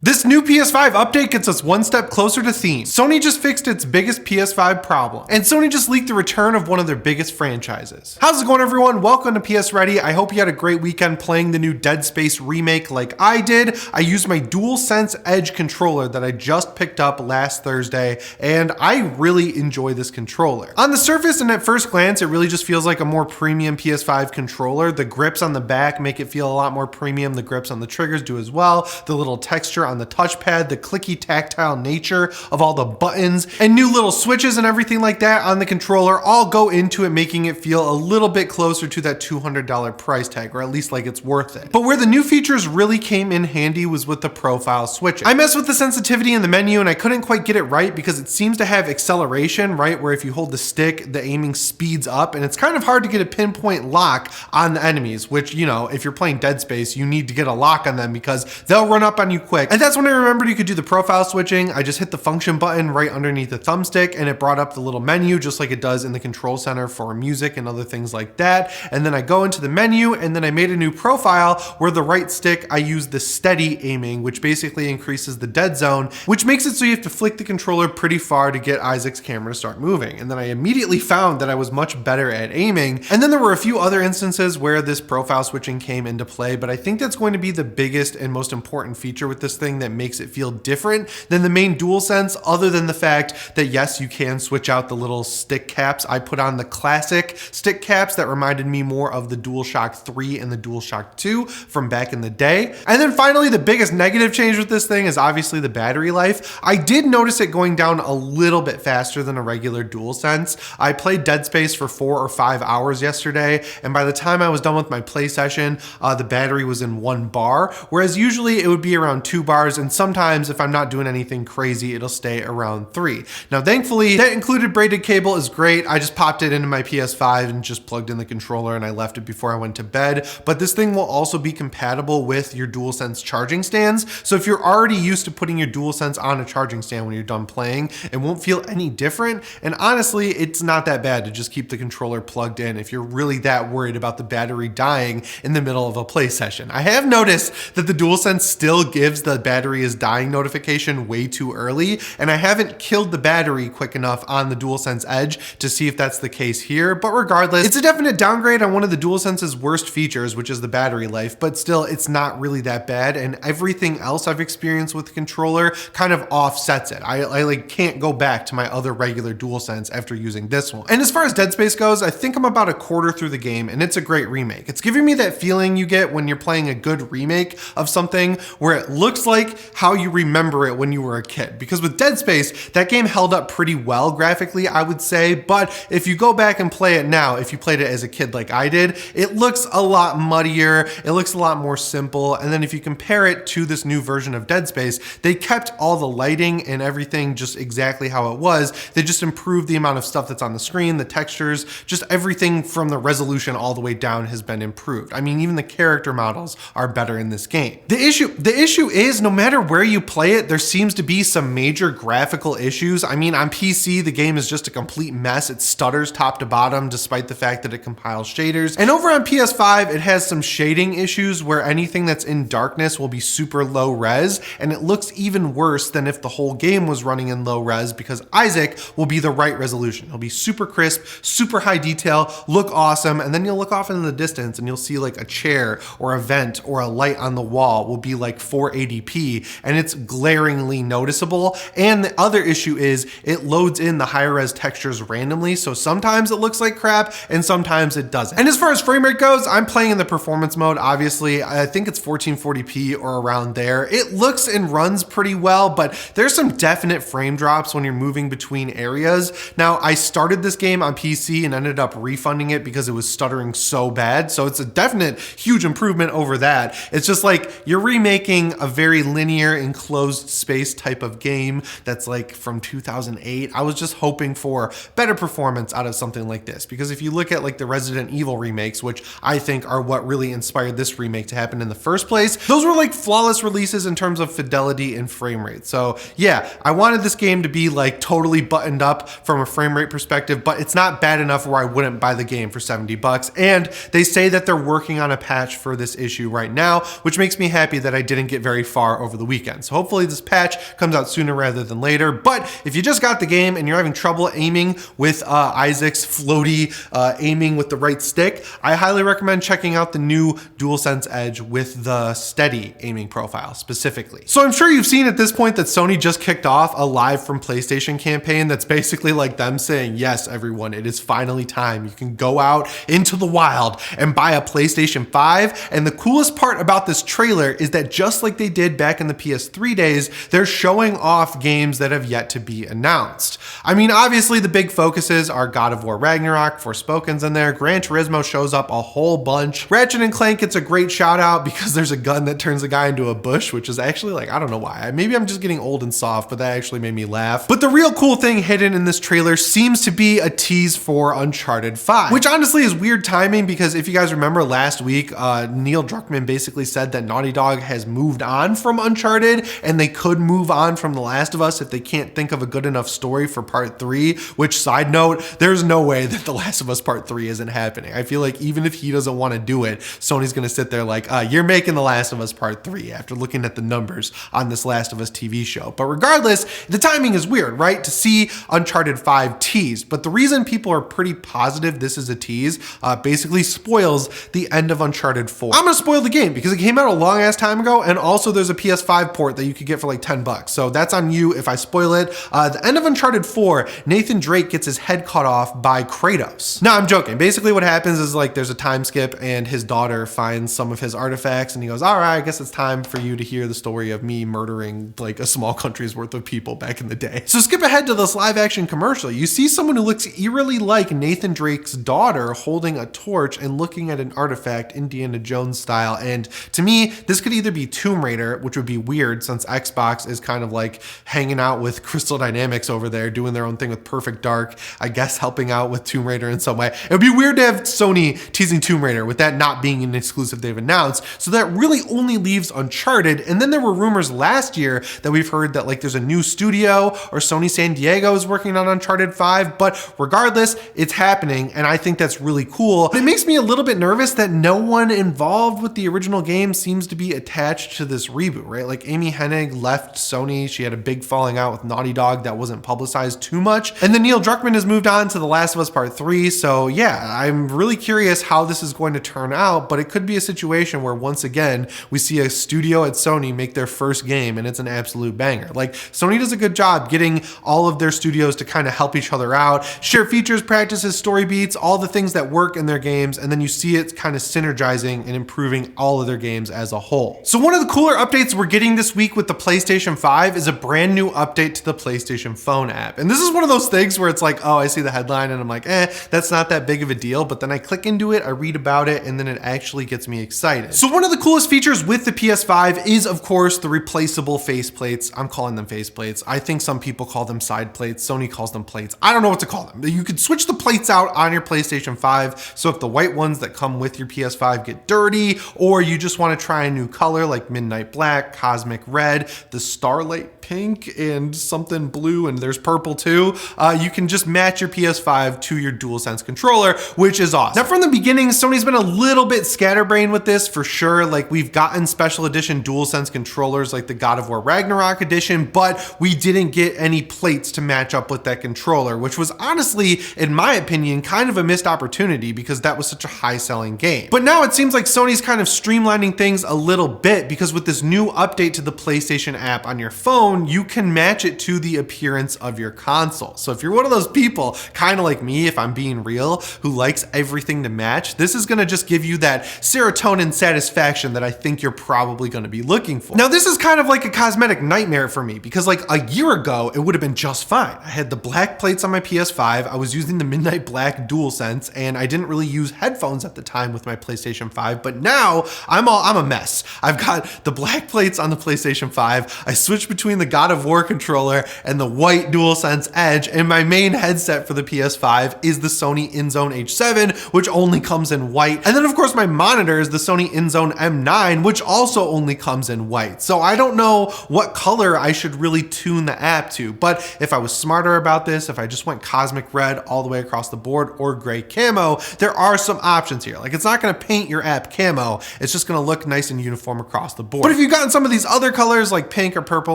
This new PS5 update gets us one step closer to theme. Sony just fixed its biggest PS5 problem, and Sony just leaked the return of one of their biggest franchises. How's it going, everyone? Welcome to PSReady. I hope you had a great weekend playing the new Dead Space remake like I did. I used my DualSense Edge controller that I just picked up last Thursday, and I really enjoy this controller. On the surface and at first glance, it really just feels like a more premium PS5 controller. The grips on the back make it feel a lot more premium. The grips on the triggers do as well. The little texture on the touchpad, the clicky tactile nature of all the buttons and new little switches and everything like that on the controller all go into it, making it feel a little bit closer to that $200 price tag, or at least like it's worth it. But where the new features really came in handy was with the profile switching. I messed with the sensitivity in the menu and I couldn't quite get it right because it seems to have acceleration, right? Where if you hold the stick, the aiming speeds up, and it's kind of hard to get a pinpoint lock on the enemies, which, you know, if you're playing Dead Space, you need to get a lock on them because they'll run up on you quick. And that's when I remembered you could do the profile switching. I just hit the function button right underneath the thumbstick and it brought up the little menu just like it does in the control center for music and other things like that. And then I go into the menu and then I made a new profile where the right stick, I use the steady aiming, which basically increases the dead zone, which makes it so you have to flick the controller pretty far to get Isaac's camera to start moving. And then I immediately found that I was much better at aiming. And then there were a few other instances where this profile switching came into play, but I think that's going to be the biggest and most important feature with this thing that makes it feel different than the main DualSense, other than the fact that yes, you can switch out the little stick caps. I put on the classic stick caps that reminded me more of the DualShock 3 and the DualShock 2 from back in the day. And then finally, the biggest negative change with this thing is obviously the battery life. I did notice it going down a little bit faster than a regular DualSense. I played Dead Space for 4 or 5 hours yesterday, and by the time I was done with my play session, the battery was in 1 bar, whereas usually it would be around 2 bars, and sometimes if I'm not doing anything crazy, it'll stay around 3. Now, thankfully, that included braided cable is great. I just popped it into my PS5 and just plugged in the controller and I left it before I went to bed. But this thing will also be compatible with your DualSense charging stands. So if you're already used to putting your DualSense on a charging stand when you're done playing, it won't feel any different. And honestly, it's not that bad to just keep the controller plugged in if you're really that worried about the battery dying in the middle of a play session. I have noticed that the DualSense still gives the battery is dying notification way too early, and I haven't killed the battery quick enough on the DualSense Edge to see if that's the case here. But regardless, it's a definite downgrade on one of the DualSense's worst features, which is the battery life, but still it's not really that bad, and everything else I've experienced with the controller kind of offsets it. I like can't go back to my other regular DualSense after using this one. And as far as Dead Space goes, I think I'm about a quarter through the game and it's a great remake. It's giving me that feeling you get when you're playing a good remake of something where it looks like how you remember it when you were a kid. Because with Dead Space, that game held up pretty well graphically, I would say, but if you go back and play it now, if you played it as a kid like I did, it looks a lot muddier, it looks a lot more simple, and then if you compare it to this new version of Dead Space, they kept all the lighting and everything just exactly how it was. They just improved the amount of stuff that's on the screen, the textures, just everything from the resolution all the way down has been improved. I mean, even the character models are better in this game. The issue is no matter where you play it, there seems to be some major graphical issues. I mean, on PC, the game is just a complete mess. It stutters top to bottom despite the fact that it compiles shaders. And over on PS5, it has some shading issues where anything that's in darkness will be super low res, and it looks even worse than if the whole game was running in low res because Isaac will be the right resolution. He'll be super crisp, super high detail, look awesome, and then you'll look off in the distance and you'll see like a chair or a vent or a light on the wall will be like 480p, and it's glaringly noticeable. And the other issue is it loads in the higher res textures randomly, so sometimes it looks like crap and sometimes it doesn't. And as far as frame rate goes, I'm playing in the performance mode, obviously. I think it's 1440p or around there. It looks and runs pretty well, but there's some definite frame drops when you're moving between areas. Now, I started this game on PC and ended up refunding it because it was stuttering so bad, so it's a definite huge improvement over that. It's just like you're remaking a very linear enclosed space type of game that's like from 2008. I was just hoping for better performance out of something like this, because if you look at like the Resident Evil remakes, which I think are what really inspired this remake to happen in the first place, those were like flawless releases in terms of fidelity and frame rate. So yeah, I wanted this game to be like totally buttoned up from a frame rate perspective, but it's not bad enough where I wouldn't buy the game for 70 bucks. And they say that they're working on a patch for this issue right now, which makes me happy that I didn't get very far far over the weekend. So hopefully this patch comes out sooner rather than later. But if you just got the game and you're having trouble aiming with Isaac's floaty aiming with the right stick, I highly recommend checking out the new DualSense Edge with the steady aiming profile specifically. So I'm sure you've seen at this point that Sony just kicked off a live from PlayStation campaign that's basically like them saying, yes, everyone, it is finally time. You can go out into the wild and buy a PlayStation 5. And the coolest part about this trailer is that just like they did back in the PS3 days, they're showing off games that have yet to be announced. I mean, obviously the big focuses are God of War Ragnarok, Forspoken's in there, Gran Turismo shows up a whole bunch. Ratchet and Clank gets a great shout out because there's a gun that turns a guy into a bush, which is actually like, I don't know why. Maybe I'm just getting old and soft, but that actually made me laugh. But the real cool thing hidden in this trailer seems to be a tease for Uncharted 5, which honestly is weird timing because if you guys remember last week, Neil Druckmann basically said that Naughty Dog has moved on from Uncharted and they could move on from The Last of Us if they can't think of a good enough story for part 3, which side note, there's no way that The Last of Us part 3 isn't happening. I feel like even if he doesn't want to do it, Sony's gonna sit there like, you're making The Last of Us part 3 after looking at the numbers on this Last of Us TV show. But regardless, the timing is weird, right? To see Uncharted 5 teased, but the reason people are pretty positive this is a tease basically spoils the end of Uncharted 4. I'm gonna spoil the game because it came out a long ass time ago, and also there's a PS5 port that you could get for like 10 bucks. So that's on you if I spoil it. The end of Uncharted 4, Nathan Drake gets his head cut off by Kratos. No, I'm joking. Basically what happens is like there's a time skip and his daughter finds some of his artifacts and he goes, all right, I guess it's time for you to hear the story of me murdering like a small country's worth of people back in the day. So skip ahead to this live action commercial. You see someone who looks eerily like Nathan Drake's daughter holding a torch and looking at an artifact Indiana Jones style. And to me, this could either be Tomb Raider, which would be weird since Xbox is kind of like hanging out with Crystal Dynamics over there, doing their own thing with Perfect Dark, I guess helping out with Tomb Raider in some way. It would be weird to have Sony teasing Tomb Raider with that not being an exclusive they've announced. So that really only leaves Uncharted. And then there were rumors last year that we've heard that like there's a new studio or Sony San Diego is working on Uncharted 5, but regardless, it's happening. And I think that's really cool. But it makes me a little bit nervous that no one involved with the original game seems to be attached to this reboot, right? Like Amy Hennig left Sony. She had a big falling out with Naughty Dog that wasn't publicized too much. And then Neil Druckmann has moved on to The Last of Us Part 3. So yeah, I'm really curious how this is going to turn out, but it could be a situation where once again, we see a studio at Sony make their first game and it's an absolute banger. Like Sony does a good job getting all of their studios to kind of help each other out, share features, practices, story beats, all the things that work in their games. And then you see it kind of synergizing and improving all of their games as a whole. So one of the cooler updates we're getting this week with the PlayStation 5 is a brand new update to the PlayStation Phone app. And this is one of those things where it's like, oh, I see the headline and I'm like, that's not that big of a deal. But then I click into it, I read about it, and then it actually gets me excited. So one of the coolest features with the PS5 is of course the replaceable faceplates. I'm calling them faceplates. I think some people call them side plates. Sony calls them plates. I don't know what to call them. You could switch the plates out on your PlayStation 5. So if the white ones that come with your PS5 get dirty, or you just want to try a new color like Midnight Black, Cosmic Red, the Starlight Pink, and something blue, and there's purple too, you can just match your PS5 to your DualSense controller, which is awesome. Now from the beginning, Sony's been a little bit scatterbrained with this for sure. Like we've gotten special edition DualSense controllers like the God of War Ragnarok edition, but we didn't get any plates to match up with that controller, which was honestly, in my opinion, kind of a missed opportunity because that was such a high selling game. But now it seems like Sony's kind of streamlining things a little bit because with this new update to the PlayStation app on your phone, you can match it to the appearance of your console. So if you're one of those people, kind of like me, if I'm being real, who likes everything to match, this is gonna just give you that serotonin satisfaction that I think you're probably gonna be looking for. Now this is kind of like a cosmetic nightmare for me because like a year ago, it would have been just fine. I had the black plates on my PS5, I was using the Midnight Black DualSense, and I didn't really use headphones at the time with my PlayStation 5, but now I'm a mess. I've got the black plates on the PlayStation 5, I switched between the God of War controller and the white DualSense Edge, and my main headset for the PS5 is the Sony InZone H7, which only comes in white. And then of course my monitor is the Sony InZone M9, which also only comes in white. So I don't know what color I should really tune the app to, but if I was smarter about this, if I just went Cosmic Red all the way across the board or gray camo, there are some options here. Like it's not gonna paint your app camo, it's just gonna look nice and uniform across the board. But if you got gotten some of these other colors like pink or purple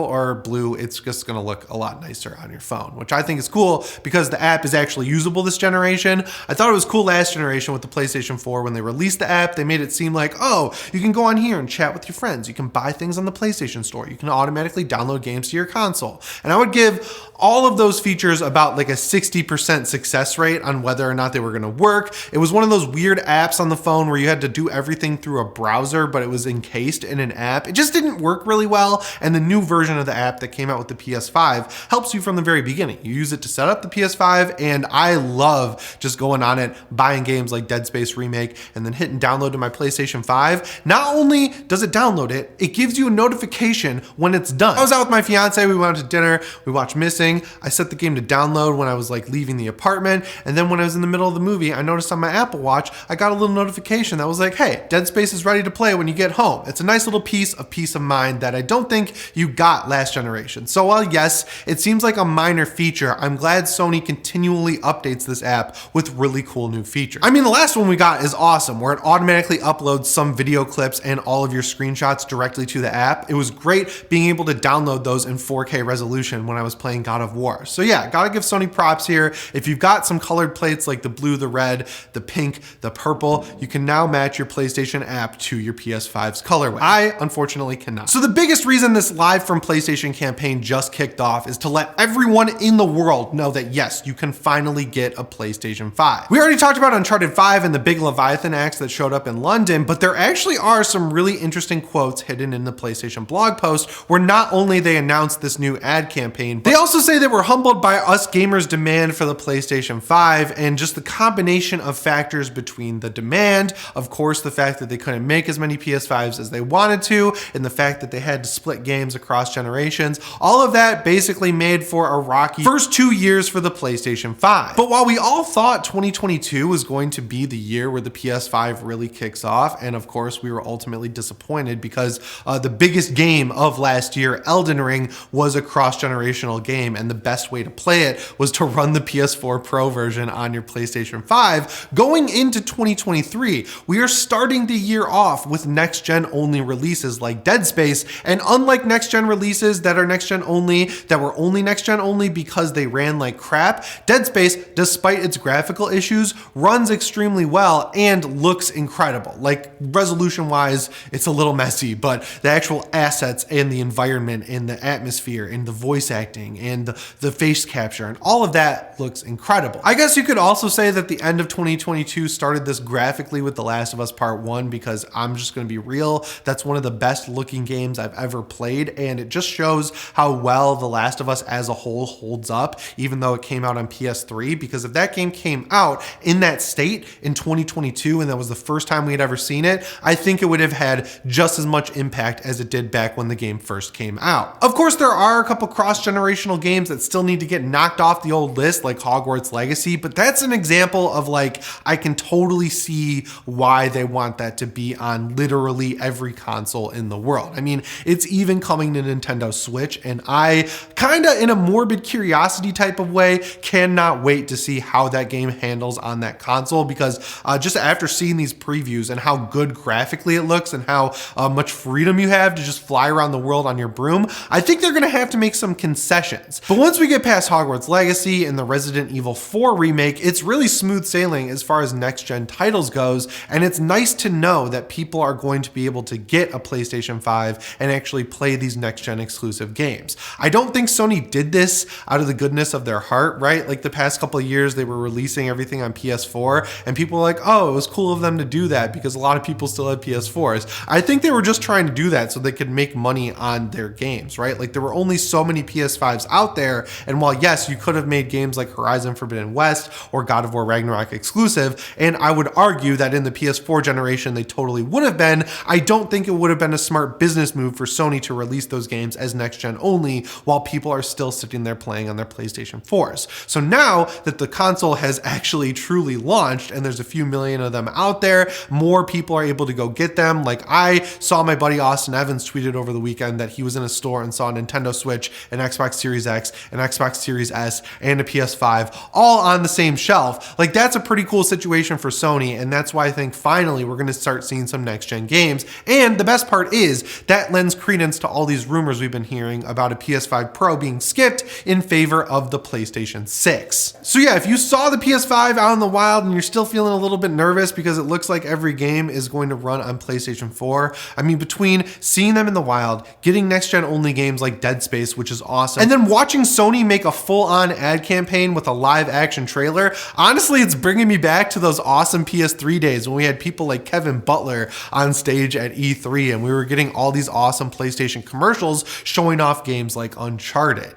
or blue, it's just gonna look a lot nicer on your phone, which I think is cool because the app is actually usable this generation. I thought it was cool last generation with the PlayStation 4 when they released the app. They made it seem like, oh, you can go on here and chat with your friends. You can buy things on the PlayStation Store. You can automatically download games to your console. And I would give all of those features about like a 60% success rate on whether or not they were gonna work. It was one of those weird apps on the phone where you had to do everything through a browser, but it was encased in an app. It just didn't work really well. And the new version of the app that came out with the PS5 helps you from the very beginning. You use it to set up the PS5, and I love just going on it, buying games like Dead Space Remake, and then hitting download to my PlayStation 5. Not only does it download it, it gives you a notification when it's done. I was out with my fiance, we went out to dinner, we watched Missing. I set the game to download when I was like leaving the apartment, and then when I was in the middle of the movie, I noticed on my Apple Watch, I got a little notification that was like, hey, Dead Space is ready to play when you get home. It's a nice little piece of peace of mind that I don't think you got last generation. So while yes, it seems like a minor feature, I'm glad Sony continually updates this app with really cool new features. I mean, the last one we got is awesome, where it automatically uploads some video clips and all of your screenshots directly to the app. It was great being able to download those in 4K resolution when I was playing God of War. So yeah, gotta give Sony props here. If you've got some colored plates like the blue, the red, the pink, the purple, you can now match your PlayStation app to your PS5's colorway. I unfortunately cannot. So the biggest reason this Live from PlayStation campaign just kicked off is to let everyone in the world know that yes, you can finally get a PlayStation 5. We already talked about Uncharted 5 and the big Leviathan axe that showed up in London, but there actually are some really interesting quotes hidden in the PlayStation blog post where not only they announced this new ad campaign, they also say that we're humbled by us gamers' demand for the PlayStation 5 and just the combination of factors between the demand, of course, the fact that they couldn't make as many PS5s as they wanted to, and the fact that they had to split games across generations. All of that basically made for a rocky first 2 years for the PlayStation 5. But while we all thought 2022 was going to be the year where the PS5 really kicks off, and of course we were ultimately disappointed because the biggest game of last year, Elden Ring, was a cross-generational game, and the best way to play it was to run the PS4 Pro version on your PlayStation 5. Going into 2023, we are starting the year off with next-gen only releases like Dead Space, and unlike next-gen releases that are next-gen only, that were only next-gen only because they ran like crap, Dead Space, despite its graphical issues, runs extremely well and looks incredible. Like resolution-wise, it's a little messy, but the actual assets and the environment and the atmosphere and the voice acting and the face capture and all of that looks incredible. I guess you could also say that the end of 2022 started this graphically with The Last of Us Part 1, because I'm just gonna be real, that's one of the best looking games I've ever played, and it just shows how well The Last of Us as a whole holds up, even though it came out on PS3, because if that game came out in that state in 2022 and that was the first time we had ever seen it, I think it would have had just as much impact as it did back when the game first came out. Of course, there are a couple cross-generational games that still need to get knocked off the old list, like Hogwarts Legacy, but that's an example of like, I can totally see why they want that to be on literally every console in the world. I mean, it's even coming to Nintendo Switch, and I kinda, in a morbid curiosity type of way, cannot wait to see how that game handles on that console, because just after seeing these previews and how good graphically it looks and how much freedom you have to just fly around the world on your broom, I think they're gonna have to make some concessions. But once we get past Hogwarts Legacy and the Resident Evil 4 remake, it's really smooth sailing as far as next-gen titles goes, and it's nice to know that people are going to be able to get a PlayStation 5 and actually play these next-gen exclusive games. I don't think Sony did this out of the goodness of their heart, right? Like the past couple of years, they were releasing everything on PS4, and people were like, oh, it was cool of them to do that because a lot of people still had PS4s. I think they were just trying to do that so they could make money on their games, right? Like there were only so many PS5s out there, and while yes, you could have made games like Horizon Forbidden West or God of War Ragnarok exclusive, and I would argue that in the PS4 generation they totally would have been, I don't think it would have been a smart business move for Sony to release those games as next-gen only while people are still sitting there playing on their PlayStation 4s. So now that the console has actually truly launched and there's a few million of them out there, more people are able to go get them. Like I saw my buddy Austin Evans tweeted over the weekend that he was in a store and saw a Nintendo Switch, an Xbox Series X, an Xbox Series S, and a PS5 all on the same shelf. Like that's a pretty cool situation for Sony, and that's why I think finally we're gonna start seeing some next-gen games. And the best part is is, that lends credence to all these rumors we've been hearing about a PS5 Pro being skipped in favor of the PlayStation 6. So yeah, if you saw the PS5 out in the wild and you're still feeling a little bit nervous because it looks like every game is going to run on PlayStation 4, I mean, between seeing them in the wild, getting next-gen only games like Dead Space, which is awesome, and then watching Sony make a full-on ad campaign with a live-action trailer, honestly, it's bringing me back to those awesome PS3 days when we had people like Kevin Butler on stage at E3 and we were getting all these awesome PlayStation commercials showing off games like Uncharted.